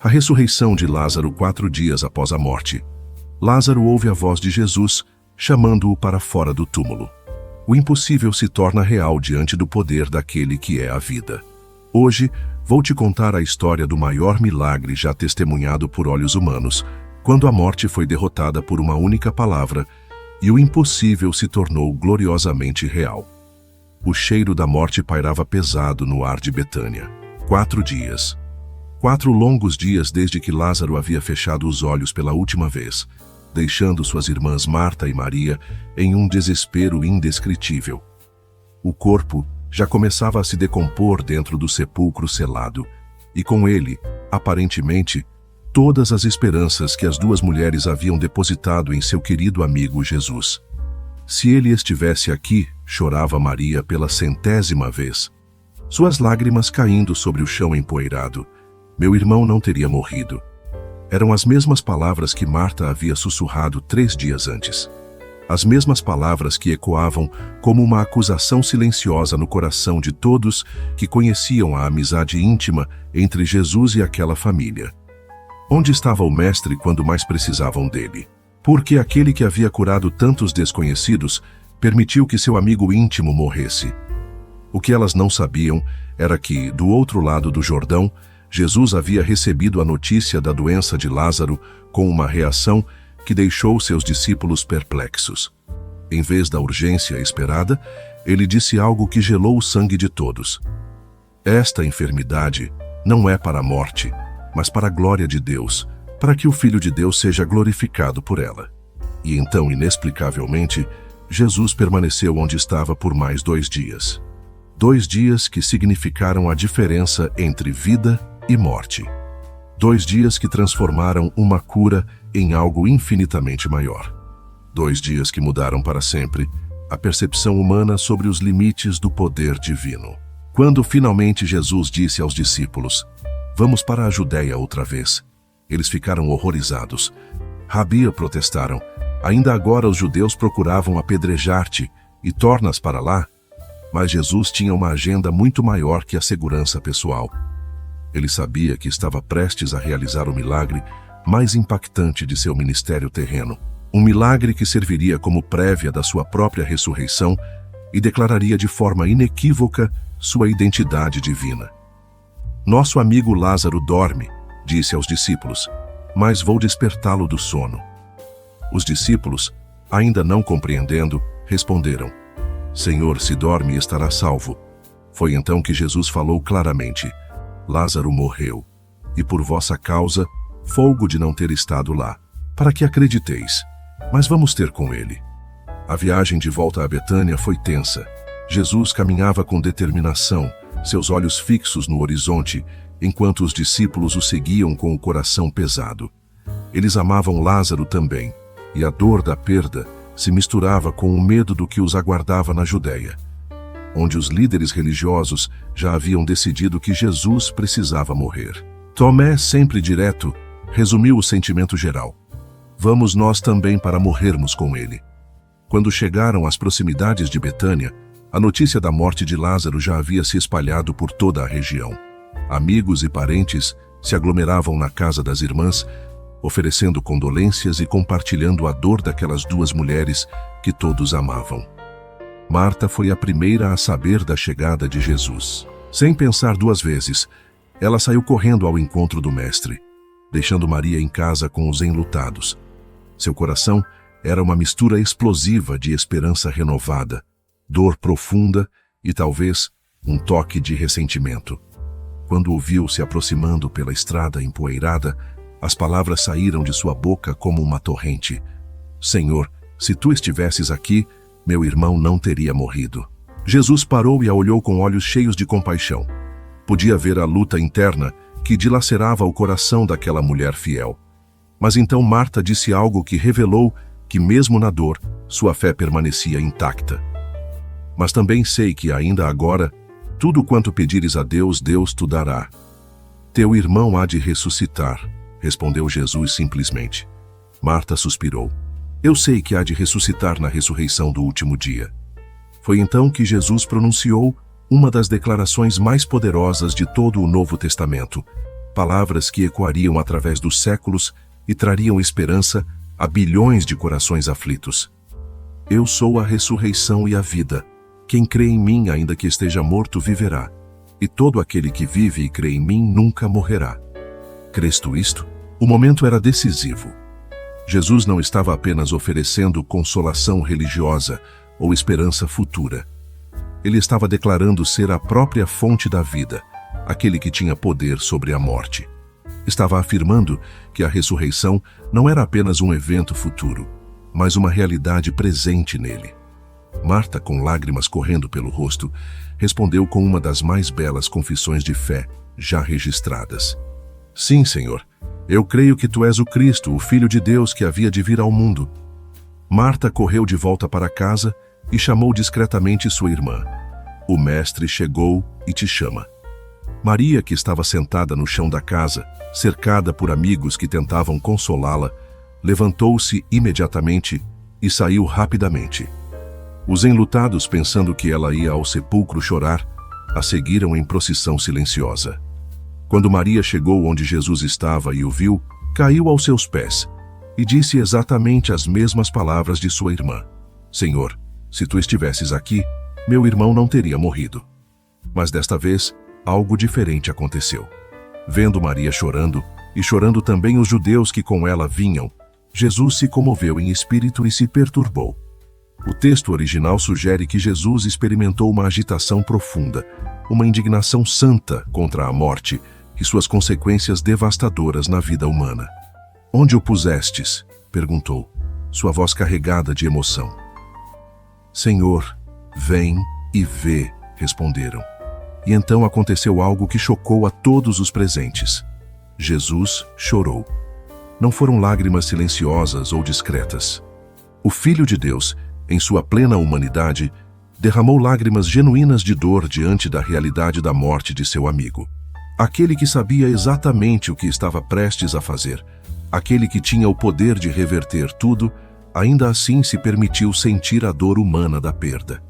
A ressurreição de Lázaro 4 dias após a morte. Lázaro ouve a voz de Jesus, chamando-o para fora do túmulo. O impossível se torna real diante do poder daquele que é a vida. Hoje, vou te contar a história do maior milagre já testemunhado por olhos humanos, quando a morte foi derrotada por uma única palavra e o impossível se tornou gloriosamente real. O cheiro da morte pairava pesado no ar de Betânia. 4 dias. 4 longos dias desde que Lázaro havia fechado os olhos pela última vez, deixando suas irmãs Marta e Maria em um desespero indescritível. O corpo já começava a se decompor dentro do sepulcro selado, e com ele, aparentemente, todas as esperanças que as duas mulheres haviam depositado em seu querido amigo Jesus. Se ele estivesse aqui, chorava Maria pela 100ª vez, suas lágrimas caindo sobre o chão empoeirado. Meu irmão não teria morrido. Eram as mesmas palavras que Marta havia sussurrado 3 dias antes. As mesmas palavras que ecoavam como uma acusação silenciosa no coração de todos que conheciam a amizade íntima entre Jesus e aquela família. Onde estava o mestre quando mais precisavam dele? Porque aquele que havia curado tantos desconhecidos permitiu que seu amigo íntimo morresse. O que elas não sabiam era que, do outro lado do Jordão, Jesus havia recebido a notícia da doença de Lázaro com uma reação que deixou seus discípulos perplexos. Em vez da urgência esperada, ele disse algo que gelou o sangue de todos. Esta enfermidade não é para a morte, mas para a glória de Deus, para que o Filho de Deus seja glorificado por ela. E então, inexplicavelmente, Jesus permaneceu onde estava por mais 2 dias. 2 dias que significaram a diferença entre vida e morte. 2 dias que transformaram uma cura em algo infinitamente maior. 2 dias que mudaram para sempre a percepção humana sobre os limites do poder divino. Quando finalmente Jesus disse aos discípulos: "Vamos para a Judéia outra vez", eles ficaram horrorizados. "Rabi", protestaram, "ainda agora os judeus procuravam apedrejar-te e tornas para lá?" Mas Jesus tinha uma agenda muito maior que a segurança pessoal. Ele sabia que estava prestes a realizar o milagre mais impactante de seu ministério terreno. Um milagre que serviria como prévia da sua própria ressurreição e declararia de forma inequívoca sua identidade divina. "Nosso amigo Lázaro dorme", disse aos discípulos, "mas vou despertá-lo do sono." Os discípulos, ainda não compreendendo, responderam: "Senhor, se dorme, estará salvo." Foi então que Jesus falou claramente: "Lázaro morreu, e por vossa causa, folgo de não ter estado lá, para que acrediteis. Mas vamos ter com ele." A viagem de volta a Betânia foi tensa. Jesus caminhava com determinação, seus olhos fixos no horizonte, enquanto os discípulos o seguiam com o coração pesado. Eles amavam Lázaro também, e a dor da perda se misturava com o medo do que os aguardava na Judéia, onde os líderes religiosos já haviam decidido que Jesus precisava morrer. Tomé, sempre direto, resumiu o sentimento geral: "Vamos nós também para morrermos com ele." Quando chegaram às proximidades de Betânia, a notícia da morte de Lázaro já havia se espalhado por toda a região. Amigos e parentes se aglomeravam na casa das irmãs, oferecendo condolências e compartilhando a dor daquelas 2 mulheres que todos amavam. Marta foi a primeira a saber da chegada de Jesus. Sem pensar 2 vezes, ela saiu correndo ao encontro do Mestre, deixando Maria em casa com os enlutados. Seu coração era uma mistura explosiva de esperança renovada, dor profunda e talvez um toque de ressentimento. Quando o viu se aproximando pela estrada empoeirada, as palavras saíram de sua boca como uma torrente: "Senhor, se tu estivesses aqui, meu irmão não teria morrido." Jesus parou e a olhou com olhos cheios de compaixão. Podia ver a luta interna que dilacerava o coração daquela mulher fiel. Mas então Marta disse algo que revelou que, mesmo na dor, sua fé permanecia intacta. "Mas também sei que ainda agora, tudo quanto pedires a Deus, Deus te dará." "Teu irmão há de ressuscitar", respondeu Jesus simplesmente. Marta suspirou. "Eu sei que há de ressuscitar na ressurreição do último dia." Foi então que Jesus pronunciou uma das declarações mais poderosas de todo o Novo Testamento, palavras que ecoariam através dos séculos e trariam esperança a bilhões de corações aflitos. Eu sou a ressurreição e a vida. Quem crê em mim, ainda que esteja morto, viverá. E todo aquele que vive e crê em mim nunca morrerá. Crês tu isto? O momento era decisivo. Jesus não estava apenas oferecendo consolação religiosa ou esperança futura. Ele estava declarando ser a própria fonte da vida, aquele que tinha poder sobre a morte. Estava afirmando que a ressurreição não era apenas um evento futuro, mas uma realidade presente nele. Marta, com lágrimas correndo pelo rosto, respondeu com uma das mais belas confissões de fé já registradas. Sim, Senhor, eu creio que tu és o Cristo, o Filho de Deus que havia de vir ao mundo. Marta correu de volta para casa e chamou discretamente sua irmã. O mestre chegou e te chama. Maria, que estava sentada no chão da casa, cercada por amigos que tentavam consolá-la, levantou-se imediatamente e saiu rapidamente. Os enlutados, pensando que ela ia ao sepulcro chorar, a seguiram em procissão silenciosa. Quando Maria chegou onde Jesus estava e o viu, caiu aos seus pés e disse exatamente as mesmas palavras de sua irmã. Senhor, se tu estivesses aqui, meu irmão não teria morrido. Mas desta vez, algo diferente aconteceu. Vendo Maria chorando, e chorando também os judeus que com ela vinham, Jesus se comoveu em espírito e se perturbou. O texto original sugere que Jesus experimentou uma agitação profunda, uma indignação santa contra a morte e suas consequências devastadoras na vida humana. Onde o pusestes? Perguntou, sua voz carregada de emoção. Senhor, vem e vê, responderam. E então aconteceu algo que chocou a todos os presentes. Jesus chorou. Não foram lágrimas silenciosas ou discretas. O Filho de Deus, em sua plena humanidade, derramou lágrimas genuínas de dor diante da realidade da morte de seu amigo. Aquele que sabia exatamente o que estava prestes a fazer, aquele que tinha o poder de reverter tudo, ainda assim se permitiu sentir a dor humana da perda.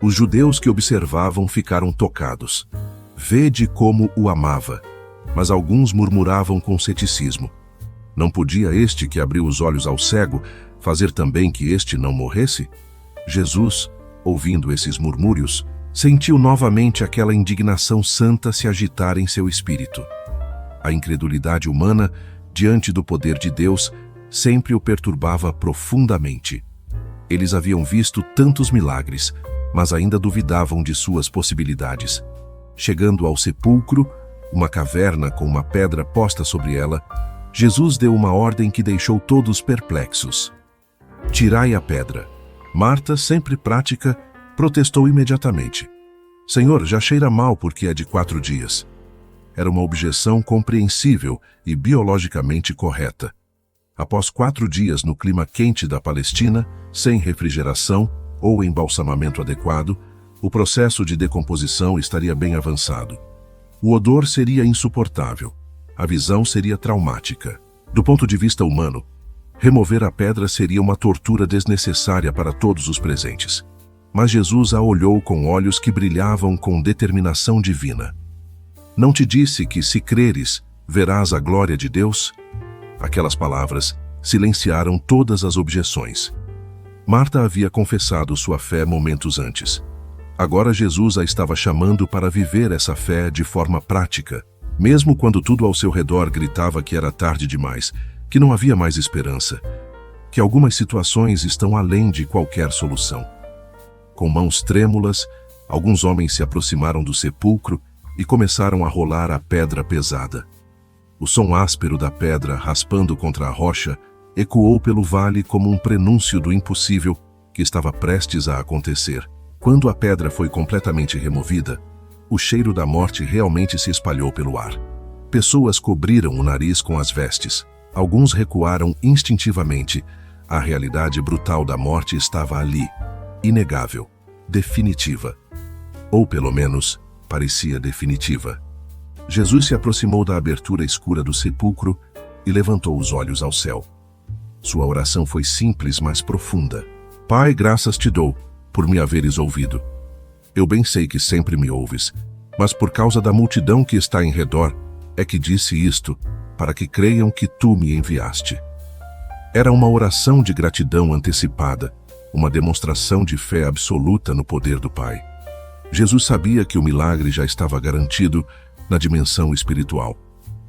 Os judeus que observavam ficaram tocados. Vede como o amava. Mas alguns murmuravam com ceticismo. Não podia este que abriu os olhos ao cego fazer também que este não morresse? Jesus, ouvindo esses murmúrios, sentiu novamente aquela indignação santa se agitar em seu espírito. A incredulidade humana, diante do poder de Deus, sempre o perturbava profundamente. Eles haviam visto tantos milagres, mas ainda duvidavam de suas possibilidades. Chegando ao sepulcro, uma caverna com uma pedra posta sobre ela, Jesus deu uma ordem que deixou todos perplexos. Tirai a pedra. Marta, sempre prática, protestou imediatamente. Senhor, já cheira mal porque é de 4 dias. Era uma objeção compreensível e biologicamente correta. Após 4 dias no clima quente da Palestina, sem refrigeração ou embalsamamento adequado, o processo de decomposição estaria bem avançado. O odor seria insuportável. A visão seria traumática. Do ponto de vista humano, remover a pedra seria uma tortura desnecessária para todos os presentes. Mas Jesus a olhou com olhos que brilhavam com determinação divina. Não te disse que, se creres, verás a glória de Deus? Aquelas palavras silenciaram todas as objeções. Marta havia confessado sua fé momentos antes. Agora Jesus a estava chamando para viver essa fé de forma prática, mesmo quando tudo ao seu redor gritava que era tarde demais, que não havia mais esperança, que algumas situações estão além de qualquer solução. Com mãos trêmulas, alguns homens se aproximaram do sepulcro e começaram a rolar a pedra pesada. O som áspero da pedra raspando contra a rocha ecoou pelo vale como um prenúncio do impossível que estava prestes a acontecer. Quando a pedra foi completamente removida, o cheiro da morte realmente se espalhou pelo ar. Pessoas cobriram o nariz com as vestes. Alguns recuaram instintivamente. A realidade brutal da morte estava ali, inegável, definitiva. Ou pelo menos, parecia definitiva. Jesus se aproximou da abertura escura do sepulcro e levantou os olhos ao céu. Sua oração foi simples, mas profunda. Pai, graças te dou por me haveres ouvido. Eu bem sei que sempre me ouves, mas por causa da multidão que está em redor, é que disse isto, para que creiam que tu me enviaste. Era uma oração de gratidão antecipada, uma demonstração de fé absoluta no poder do Pai. Jesus sabia que o milagre já estava garantido na dimensão espiritual.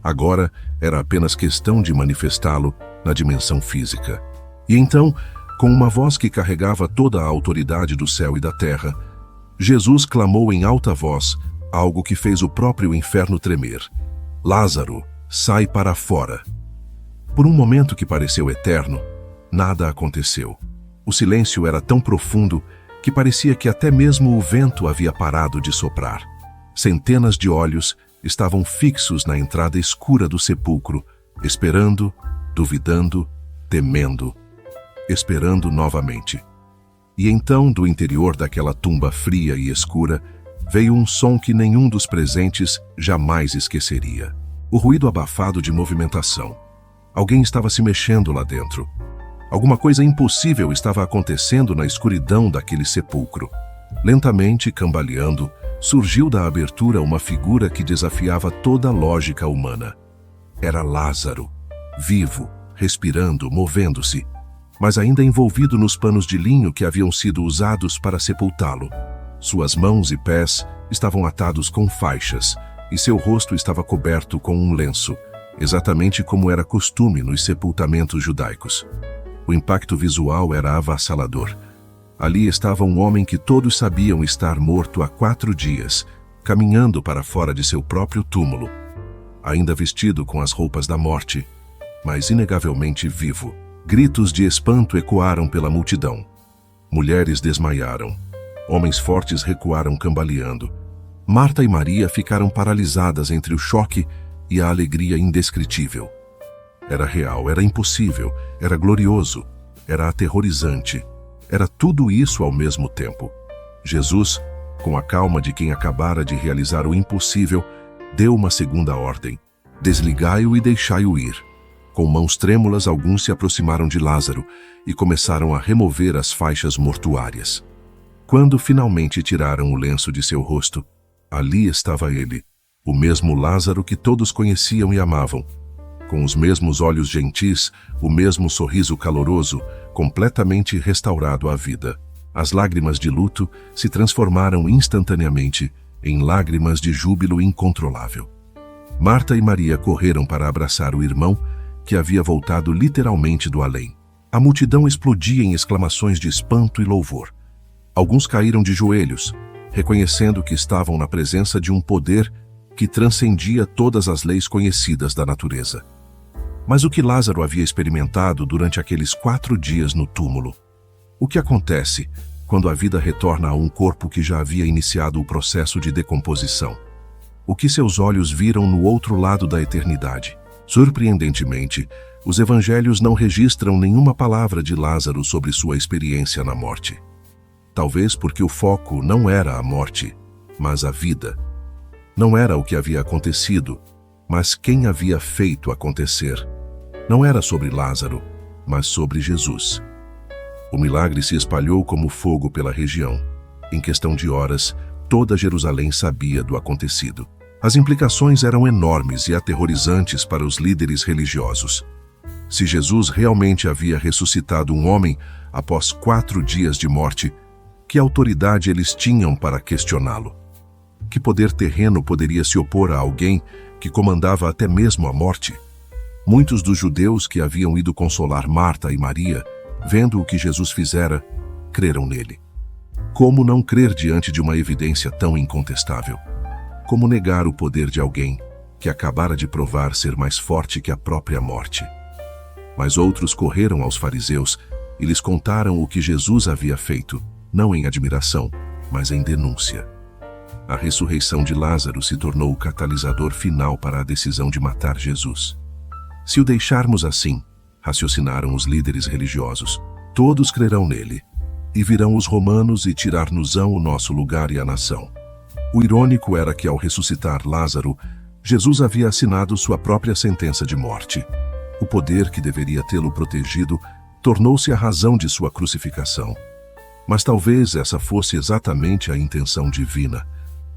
Agora era apenas questão de manifestá-lo na dimensão física. E então, com uma voz que carregava toda a autoridade do céu e da terra, Jesus clamou em alta voz algo que fez o próprio inferno tremer: Lázaro, sai para fora. Por um momento que pareceu eterno, nada aconteceu. O silêncio era tão profundo que parecia que até mesmo o vento havia parado de soprar. Centenas de olhos estavam fixos na entrada escura do sepulcro, esperando, duvidando, temendo, esperando novamente. E então, do interior daquela tumba fria e escura, veio um som que nenhum dos presentes jamais esqueceria. O ruído abafado de movimentação. Alguém estava se mexendo lá dentro. Alguma coisa impossível estava acontecendo na escuridão daquele sepulcro. Lentamente, cambaleando, surgiu da abertura uma figura que desafiava toda a lógica humana. Era Lázaro, vivo, respirando, movendo-se, mas ainda envolvido nos panos de linho que haviam sido usados para sepultá-lo. Suas mãos e pés estavam atados com faixas, e seu rosto estava coberto com um lenço, exatamente como era costume nos sepultamentos judaicos. O impacto visual era avassalador. Ali estava um homem que todos sabiam estar morto há 4 dias, caminhando para fora de seu próprio túmulo, ainda vestido com as roupas da morte, mas inegavelmente vivo. Gritos de espanto ecoaram pela multidão. Mulheres desmaiaram. Homens fortes recuaram cambaleando. Marta e Maria ficaram paralisadas entre o choque e a alegria indescritível. Era real, era impossível, era glorioso, era aterrorizante. Era tudo isso ao mesmo tempo. Jesus, com a calma de quem acabara de realizar o impossível, deu uma segunda ordem: desligai-o e deixai-o ir. Com mãos trêmulas, alguns se aproximaram de Lázaro e começaram a remover as faixas mortuárias. Quando finalmente tiraram o lenço de seu rosto, ali estava ele, o mesmo Lázaro que todos conheciam e amavam, com os mesmos olhos gentis, o mesmo sorriso caloroso, completamente restaurado à vida. As lágrimas de luto se transformaram instantaneamente em lágrimas de júbilo incontrolável. Marta e Maria correram para abraçar o irmão, que havia voltado literalmente do além. A multidão explodia em exclamações de espanto e louvor. Alguns caíram de joelhos, reconhecendo que estavam na presença de um poder que transcendia todas as leis conhecidas da natureza. Mas o que Lázaro havia experimentado durante aqueles 4 dias no túmulo? O que acontece quando a vida retorna a um corpo que já havia iniciado o processo de decomposição? O que seus olhos viram no outro lado da eternidade? Surpreendentemente, os evangelhos não registram nenhuma palavra de Lázaro sobre sua experiência na morte. Talvez porque o foco não era a morte, mas a vida. Não era o que havia acontecido, mas quem havia feito acontecer. Não era sobre Lázaro, mas sobre Jesus. O milagre se espalhou como fogo pela região. Em questão de horas, toda Jerusalém sabia do acontecido. As implicações eram enormes e aterrorizantes para os líderes religiosos. Se Jesus realmente havia ressuscitado um homem após 4 dias de morte, que autoridade eles tinham para questioná-lo? Que poder terreno poderia se opor a alguém que comandava até mesmo a morte? Muitos dos judeus que haviam ido consolar Marta e Maria, vendo o que Jesus fizera, creram nele. Como não crer diante de uma evidência tão incontestável? Como negar o poder de alguém que acabara de provar ser mais forte que a própria morte? Mas outros correram aos fariseus e lhes contaram o que Jesus havia feito, não em admiração, mas em denúncia. A ressurreição de Lázaro se tornou o catalisador final para a decisão de matar Jesus. Se o deixarmos assim, raciocinaram os líderes religiosos, todos crerão nele, e virão os romanos e tirar-nos-ão o nosso lugar e a nação. O irônico era que, ao ressuscitar Lázaro, Jesus havia assinado sua própria sentença de morte. O poder que deveria tê-lo protegido tornou-se a razão de sua crucificação. Mas talvez essa fosse exatamente a intenção divina.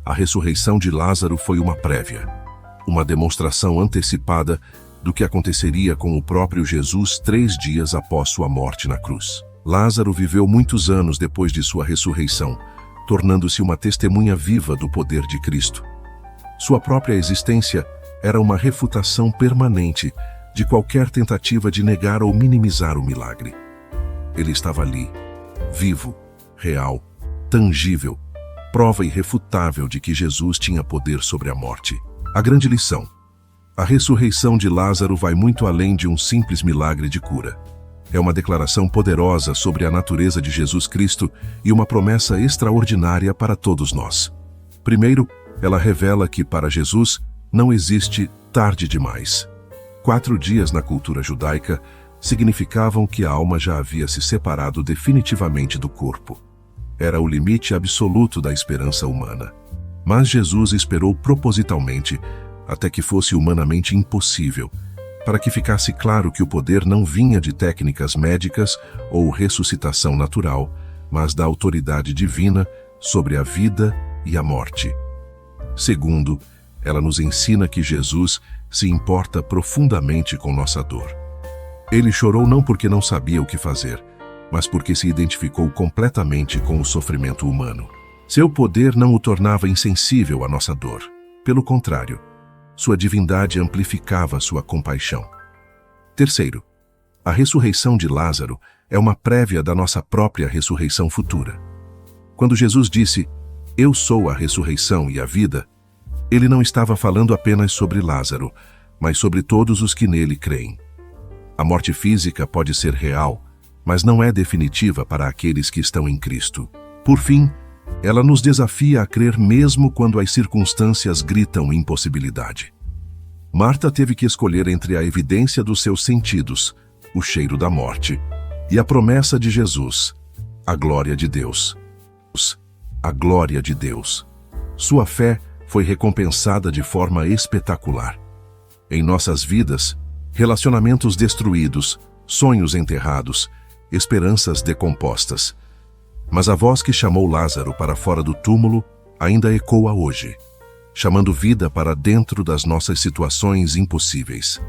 A ressurreição de Lázaro foi uma prévia. uma demonstração antecipada do que aconteceria com o próprio Jesus 3 dias após sua morte na cruz. Lázaro viveu muitos anos depois de sua ressurreição, tornando-se uma testemunha viva do poder de Cristo. Sua própria existência era uma refutação permanente de qualquer tentativa de negar ou minimizar o milagre. Ele estava ali, vivo, real, tangível, prova irrefutável de que Jesus tinha poder sobre a morte. A grande lição: a ressurreição de Lázaro vai muito além de um simples milagre de cura. É uma declaração poderosa sobre a natureza de Jesus Cristo e uma promessa extraordinária para todos nós. Primeiro, ela revela que, para Jesus, não existe tarde demais. 4 dias na cultura judaica significavam que a alma já havia se separado definitivamente do corpo. Era o limite absoluto da esperança humana. Mas Jesus esperou propositalmente até que fosse humanamente impossível, para que ficasse claro que o poder não vinha de técnicas médicas ou ressuscitação natural, mas da autoridade divina sobre a vida e a morte. Segundo, ela nos ensina que Jesus se importa profundamente com nossa dor. Ele chorou não porque não sabia o que fazer, mas porque se identificou completamente com o sofrimento humano. Seu poder não o tornava insensível à nossa dor. Pelo contrário, sua divindade amplificava sua compaixão. Terceiro, a ressurreição de Lázaro é uma prévia da nossa própria ressurreição futura. Quando Jesus disse, "Eu sou a ressurreição e a vida", ele não estava falando apenas sobre Lázaro, mas sobre todos os que nele creem. A morte física pode ser real, mas não é definitiva para aqueles que estão em Cristo. Por fim, ela nos desafia a crer mesmo quando as circunstâncias gritam impossibilidade. Marta teve que escolher entre a evidência dos seus sentidos, o cheiro da morte, e a promessa de Jesus, a glória de Deus. A glória de Deus. Sua fé foi recompensada de forma espetacular. Em nossas vidas, relacionamentos destruídos, sonhos enterrados, esperanças decompostas. Mas a voz que chamou Lázaro para fora do túmulo ainda ecoa hoje, chamando vida para dentro das nossas situações impossíveis.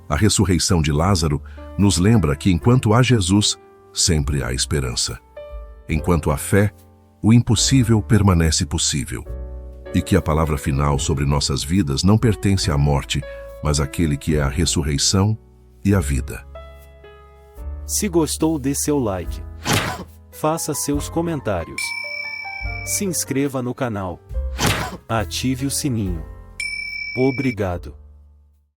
A ressurreição de Lázaro nos lembra que enquanto há Jesus, sempre há esperança. Enquanto há fé, o impossível permanece possível. E que a palavra final sobre nossas vidas não pertence à morte, mas àquele que é a ressurreição e a vida. Se gostou, dê seu like. Faça seus comentários. Se inscreva no canal. Ative o sininho. Obrigado.